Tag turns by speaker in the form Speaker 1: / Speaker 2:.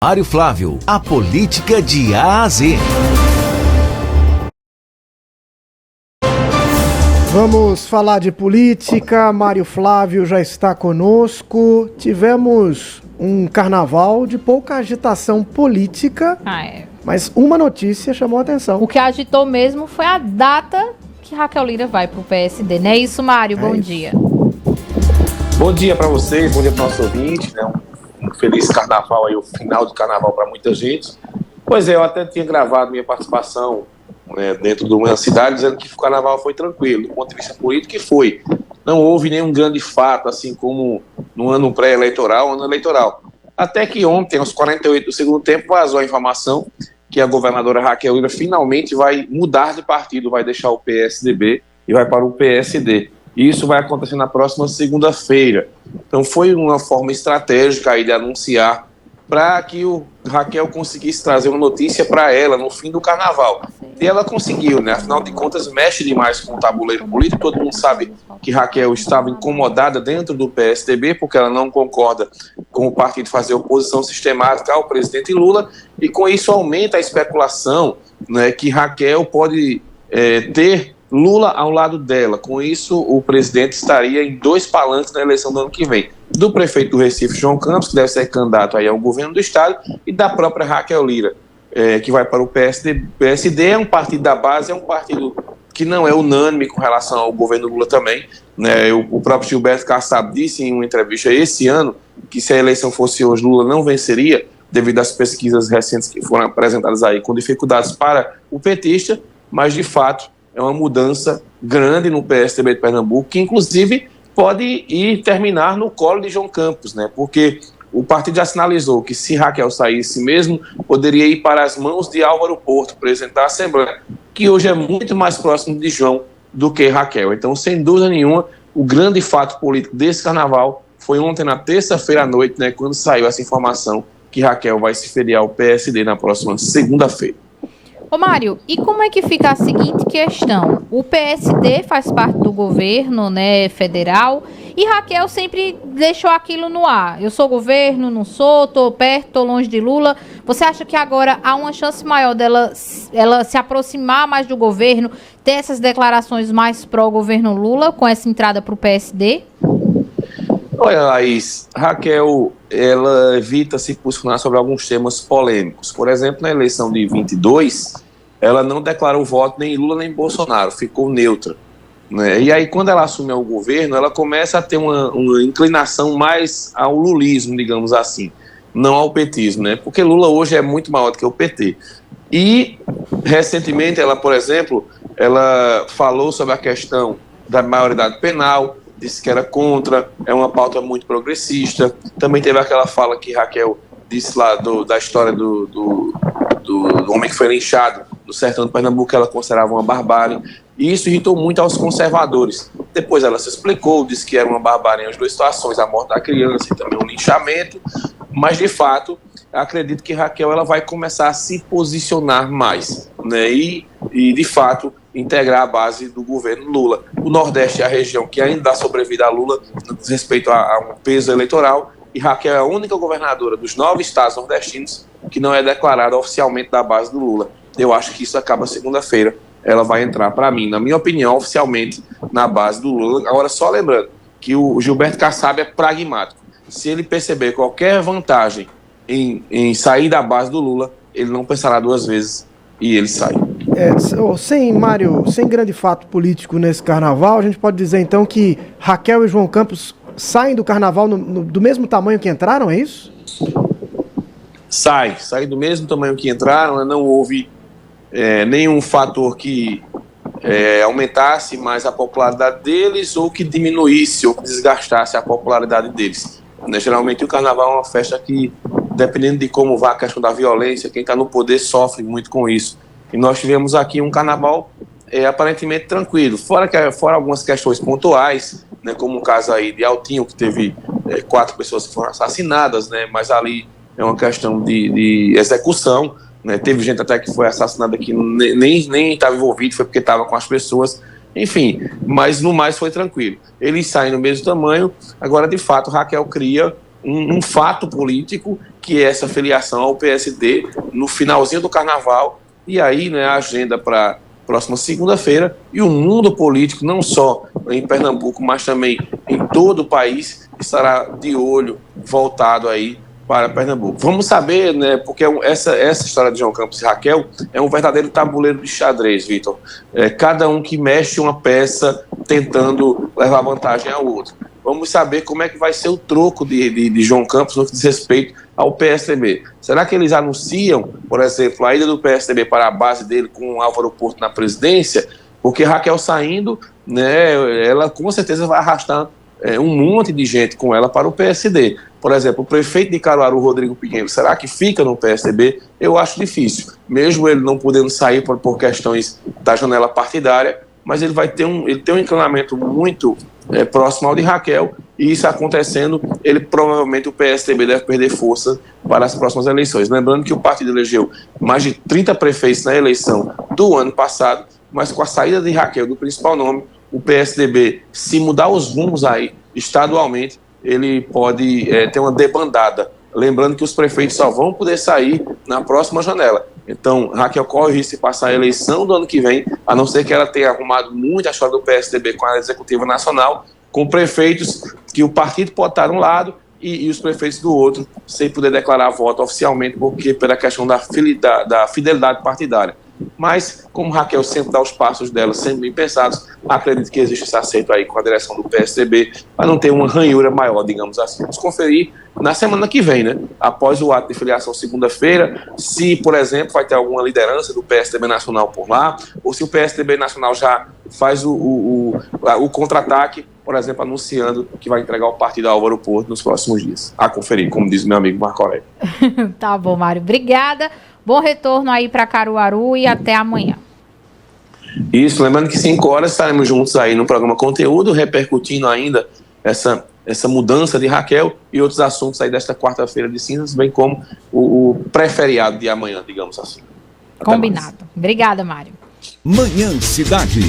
Speaker 1: Mário Flávio, a política de A a Z.
Speaker 2: Vamos falar de política. Mário Flávio já está conosco. Tivemos um carnaval de pouca agitação política, mas uma notícia chamou a atenção.
Speaker 3: O que agitou mesmo foi a data que Raquel Lira vai para o PSD, não é isso, Mário? Bom dia.
Speaker 4: Bom dia para vocês, bom dia para o nosso ouvinte, né? Um feliz carnaval aí, o final do carnaval para muita gente. Pois é, eu até tinha gravado minha participação dentro de uma cidade dizendo que o carnaval foi tranquilo, do ponto de vista político, que foi. Não houve nenhum grande fato, assim como no ano pré-eleitoral, ano eleitoral. Até que ontem, aos 48 do segundo tempo, vazou a informação que a governadora Raquel Lira finalmente vai mudar de partido, vai deixar o PSDB e vai para o PSD. E isso vai acontecer na próxima segunda-feira. Então foi uma forma estratégica aí de anunciar para que o Raquel conseguisse trazer uma notícia para ela no fim do carnaval. E ela conseguiu, né? Afinal de contas, mexe demais com o tabuleiro político. Todo mundo sabe que Raquel estava incomodada dentro do PSDB porque ela não concorda com o partido fazer oposição sistemática ao presidente Lula, e com isso aumenta a especulação, né, que Raquel pode ter Lula ao lado dela. Com isso, o presidente estaria em dois palanques na eleição do ano que vem. Do prefeito do Recife, João Campos, que deve ser candidato aí ao governo do estado, e da própria Raquel Lira, que vai para o PSD. PSD é um partido da base, é um partido que não é unânime com relação ao governo Lula também, né? O próprio Gilberto Kassab disse em uma entrevista esse ano que se a eleição fosse hoje, Lula não venceria, devido às pesquisas recentes que foram apresentadas aí com dificuldades para o petista, mas de fato é uma mudança grande no PSDB de Pernambuco, que inclusive pode ir terminar no colo de João Campos, né? Porque o partido já sinalizou que se Raquel saísse mesmo, poderia ir para as mãos de Álvaro Porto, presidente da Assembleia, que hoje é muito mais próximo de João do que Raquel. Então, sem dúvida nenhuma, o grande fato político desse carnaval foi ontem, na terça-feira à noite, né, quando saiu essa informação que Raquel vai se filiar ao PSD na próxima segunda-feira.
Speaker 3: Ô Mário, e como é que fica a seguinte questão? O PSD faz parte do governo, né, federal, e Raquel sempre deixou aquilo no ar. Eu sou governo, não sou, tô perto, tô longe de Lula. Você acha que agora há uma chance maior dela ela se aproximar mais do governo, ter essas declarações mais pró-governo Lula com essa entrada para o PSD?
Speaker 4: Olha, Laís, Raquel, ela evita se posicionar sobre alguns temas polêmicos. Por exemplo, na eleição de 22, ela não declarou voto nem Lula nem Bolsonaro, ficou neutra, né? E aí, quando ela assume o governo, ela começa a ter uma inclinação mais ao lulismo, digamos assim, não ao petismo, né? Porque Lula hoje é muito maior do que o PT. E, recentemente, ela, por exemplo, ela falou sobre a questão da maioridade penal, disse que era contra, é uma pauta muito progressista. Também teve aquela fala que Raquel disse lá da história do homem que foi linchado no sertão de Pernambuco, que ela considerava uma barbárie, e isso irritou muito aos conservadores. Depois ela se explicou, disse que era uma barbárie em as duas situações, a morte da criança e também o linchamento, mas de fato, acredito que Raquel ela vai começar a se posicionar mais, né? E de fato integrar a base do governo Lula. O Nordeste é a região que ainda dá sobrevida a Lula no respeito a um peso eleitoral, e Raquel é a única governadora dos 9 estados nordestinos que não é declarada oficialmente da base do Lula. Eu acho que isso acaba segunda-feira. Ela vai entrar, para mim, na minha opinião, oficialmente na base do Lula. Agora, só lembrando que o Gilberto Kassab é pragmático. Se ele perceber qualquer vantagem em sair da base do Lula, ele não pensará duas vezes e ele sai.
Speaker 2: Mário, sem grande fato político nesse carnaval, a gente pode dizer então que Raquel e João Campos saem do carnaval do mesmo tamanho que entraram, é isso?
Speaker 4: Sai do mesmo tamanho que entraram, não houve nenhum fator que aumentasse mais a popularidade deles ou que diminuísse ou que desgastasse a popularidade deles. Geralmente o carnaval é uma festa que, dependendo de como vá a questão da violência, quem está no poder sofre muito com isso. E nós tivemos aqui um carnaval aparentemente tranquilo, fora algumas questões pontuais, né, como o caso aí de Altinho, que teve 4 pessoas que foram assassinadas, né, mas ali é uma questão de execução, né, teve gente até que foi assassinada que nem estava envolvido, foi porque estava com as pessoas, enfim, mas no mais foi tranquilo. Eles saem no mesmo tamanho. Agora, de fato, Raquel cria um fato político que é essa filiação ao PSD no finalzinho do carnaval, e aí, né, a agenda para próxima segunda-feira, e o mundo político, não só em Pernambuco, mas também em todo o país, estará de olho voltado aí para Pernambuco. Vamos saber, né, porque essa história de João Campos e Raquel é um verdadeiro tabuleiro de xadrez, Vitor. Cada um que mexe uma peça tentando levar vantagem ao outro. Vamos saber como é que vai ser o troco de João Campos no que diz respeito ao PSDB. Será que eles anunciam, por exemplo, a ida do PSDB para a base dele com o Álvaro Porto na presidência? Porque Raquel saindo, né, ela com certeza vai arrastar um monte de gente com ela para o PSD. Por exemplo, o prefeito de Caruaru, Rodrigo Pinheiro, será que fica no PSDB? Eu acho difícil, mesmo ele não podendo sair por questões da janela partidária, mas ele tem um inclinamento muito próximo ao de Raquel, e isso acontecendo, provavelmente o PSDB deve perder força para as próximas eleições. Lembrando que o partido elegeu mais de 30 prefeitos na eleição do ano passado, mas com a saída de Raquel do principal nome, o PSDB, se mudar os rumos aí estadualmente, ele pode ter uma debandada. Lembrando que os prefeitos só vão poder sair na próxima janela. Então, Raquel corre o risco de passar a eleição do ano que vem, a não ser que ela tenha arrumado muito a história do PSDB com a Executiva Nacional, com prefeitos que o partido pode estar de um lado e os prefeitos do outro, sem poder declarar voto oficialmente, porque pela questão da fidelidade partidária. Mas, como Raquel sempre dá os passos dela, sempre bem pensados, acredito que existe esse acerto aí com a direção do PSDB, para não ter uma ranhura maior, digamos assim. Vamos conferir na semana que vem, né? Após o ato de filiação segunda-feira, se, por exemplo, vai ter alguma liderança do PSDB Nacional por lá, ou se o PSDB Nacional já faz o contra-ataque, por exemplo, anunciando que vai entregar o partido ao Álvaro Porto nos próximos dias. A conferir, como diz meu amigo Marco Aurélio.
Speaker 3: Tá bom, Mário. Obrigada. Bom retorno aí para Caruaru e até amanhã.
Speaker 4: Isso, lembrando que 5 horas estaremos juntos aí no programa Conteúdo, repercutindo ainda essa mudança de Raquel e outros assuntos aí desta quarta-feira de cinzas, bem como o pré-feriado de amanhã, digamos assim. Até
Speaker 3: combinado. Mais. Obrigada, Mário.
Speaker 1: Manhã Cidade.